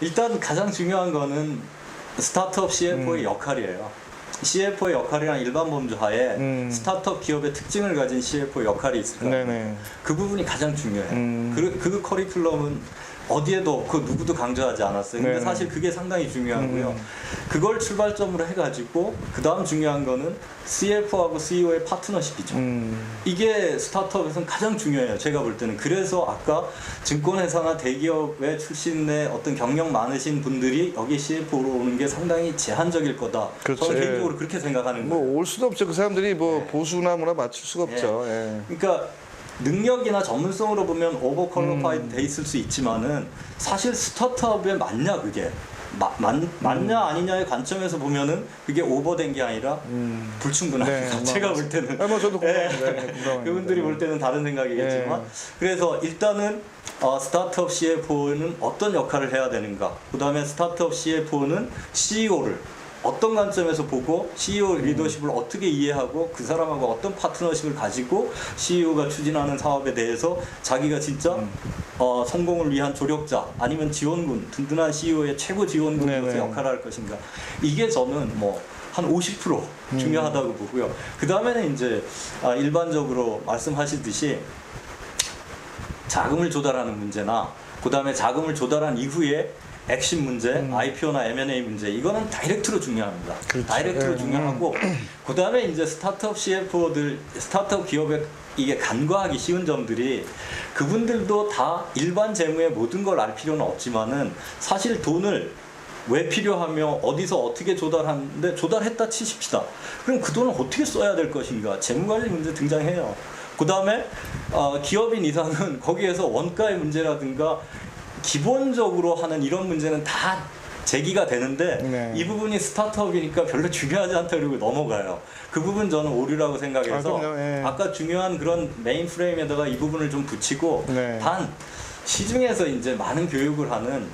일단 가장 중요한 거는 스타트업 CFO의 역할이에요. CFO의 역할이란 일반 범주하에 스타트업 기업의 특징을 가진 CFO의 역할이 있을 거예요. 네네. 그 부분이 가장 중요해요. 그 커리큘럼은 어디에도 없고 누구도 강조하지 않았어요. 근데 네네. 사실 그게 상당히 중요하고요. 그걸 출발점으로 해가지고 그 다음 중요한 거는 CFO하고 CEO의 파트너십이죠. 이게 스타트업에서는 가장 중요해요. 제가 볼 때는. 그래서 아까 증권회사나 대기업의 출신의 어떤 경력 많으신 분들이 여기 CFO로 오는 게 상당히 제한적일 거다. 그렇죠. 저는 예. 개인적으로 그렇게 생각하는 거예요. 뭐 올 수도 없죠. 그 사람들이 뭐 네. 보수나 뭐나 맞출 수가 없죠. 예. 그러니까 능력이나 전문성으로 보면 오버퀄리파이드 돼 있을 수 있지만은 사실 스타트업에 맞냐 그게 맞냐 아니냐의 관점에서 보면은 그게 오버된 게 아니라 불충분합니다. 네, 제가 볼 때는 뭐 저도 공감합니다. 네, 공감합니다. 그분들이 볼 때는 다른 생각이겠지만 그래서 일단은 스타트업 CFO는 어떤 역할을 해야 되는가, 그 다음에 스타트업 CFO는 CEO를 어떤 관점에서 보고 CEO 리더십을 어떻게 이해하고 그 사람하고 어떤 파트너십을 가지고 CEO가 추진하는 사업에 대해서 자기가 진짜 성공을 위한 조력자 아니면 지원군, 든든한 CEO의 최고 지원군으로서 네네. 역할을 할 것인가, 이게 저는 뭐 한 50% 중요하다고 보고요. 그 다음에는 이제 일반적으로 말씀하시듯이 자금을 조달하는 문제나 그 다음에 자금을 조달한 이후에 액션 문제, IPO나 M&A 문제, 이거는 다이렉트로 중요합니다. 그렇죠. 다이렉트로 중요하고 그 다음에 이제 스타트업 CFO들, 스타트업 기업에 이게 간과하기 쉬운 점들이, 그분들도 다 일반 재무의 모든 걸 알 필요는 없지만은 사실 돈을 왜 필요하며 어디서 어떻게 조달하는데, 조달했다 치십시다. 그럼 그 돈을 어떻게 써야 될 것인가, 재무관리 문제 등장해요. 그 다음에 기업인 이상은 거기에서 원가의 문제라든가 기본적으로 하는 이런 문제는 다 제기가 되는데 네. 이 부분이 스타트업이니까 별로 중요하지 않다 그러고 넘어가요. 그 부분 저는 오류라고 생각해서 그럼요. 예. 아까 중요한 그런 메인 프레임에다가 이 부분을 좀 붙이고 네. 단 시중에서 이제 많은 교육을 하는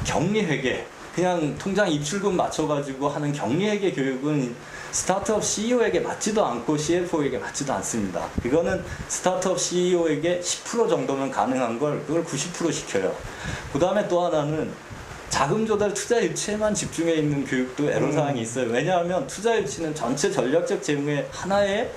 격리회계, 그냥 통장 입출금 맞춰가지고 하는 격리회계 교육은 스타트업 CEO에게 맞지도 않고 CFO에게 맞지도 않습니다. 이거는 스타트업 CEO에게 10% 정도면 가능한 걸 그걸 90% 시켜요. 그 다음에 또 하나는 자금 조달 투자 유치에만 집중해 있는 교육도 애로사항이 있어요. 왜냐하면 투자 유치는 전체 전략적 재무의 하나의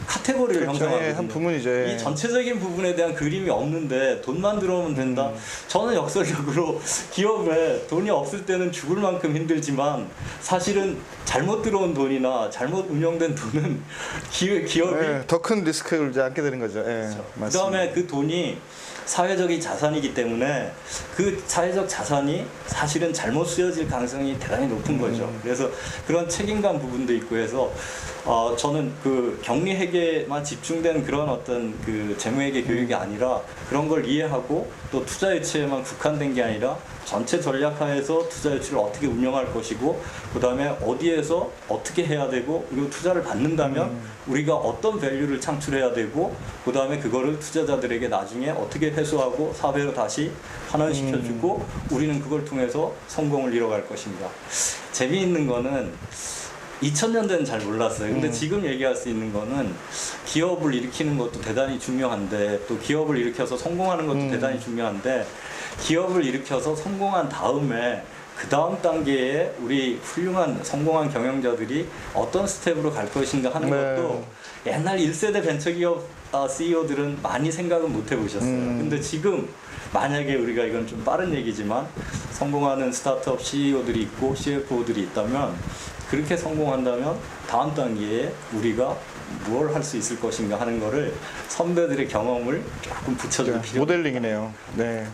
카테고리를 그렇죠. 형성하거든요. 한 부분이죠. 예. 이 전체적인 부분에 대한 그림이 없는데 돈만 들어오면 된다. 저는 역설적으로 기업에 돈이 없을 때는 죽을 만큼 힘들지만 사실은 잘못 들어온 돈이나 잘못 운영된 돈은 기업이 더 큰 리스크를 이제 안게 되는 거죠. 예. 그 다음에 그 돈이 사회적인 자산이기 때문에 그 사회적 자산이 사실은 잘못 쓰여질 가능성이 대단히 높은 거죠. 그래서 그런 책임감 부분도 있고 해서 저는 그 격리회계만 집중된 그런 어떤 그 재무회계 교육이 아니라 그런 걸 이해하고 또 투자 유치에만 국한된 게 아니라 전체 전략하에서 투자 유치를 어떻게 운영할 것이고 그 다음에 어디에서 어떻게 해야 되고, 그리고 투자를 받는다면 우리가 어떤 밸류를 창출해야 되고 그 다음에 그거를 투자자들에게 나중에 어떻게 회수하고 사회로 다시 환원시켜주고 우리는 그걸 통해서 성공을 이뤄갈 것입니다. 재미있는 거는 2000년대는 잘 몰랐어요. 근데 지금 얘기할 수 있는 거는 기업을 일으키는 것도 대단히 중요한데, 또 기업을 일으켜서 성공하는 것도 대단히 중요한데, 기업을 일으켜서 성공한 다음에 그 다음 단계에 우리 훌륭한 성공한 경영자들이 어떤 스텝으로 갈 것인가 하는 것도 옛날 1세대 벤처기업 CEO들은 많이 생각은 못 해보셨어요. 근데 지금 만약에 우리가, 이건 좀 빠른 얘기지만, 성공하는 스타트업 CEO들이 있고 CFO들이 있다면, 그렇게 성공한다면 다음 단계에 우리가 뭘 할 수 있을 것인가 하는 거를 선배들의 경험을 조금 붙여줄 필요가 있다. 모델링이네요. 네.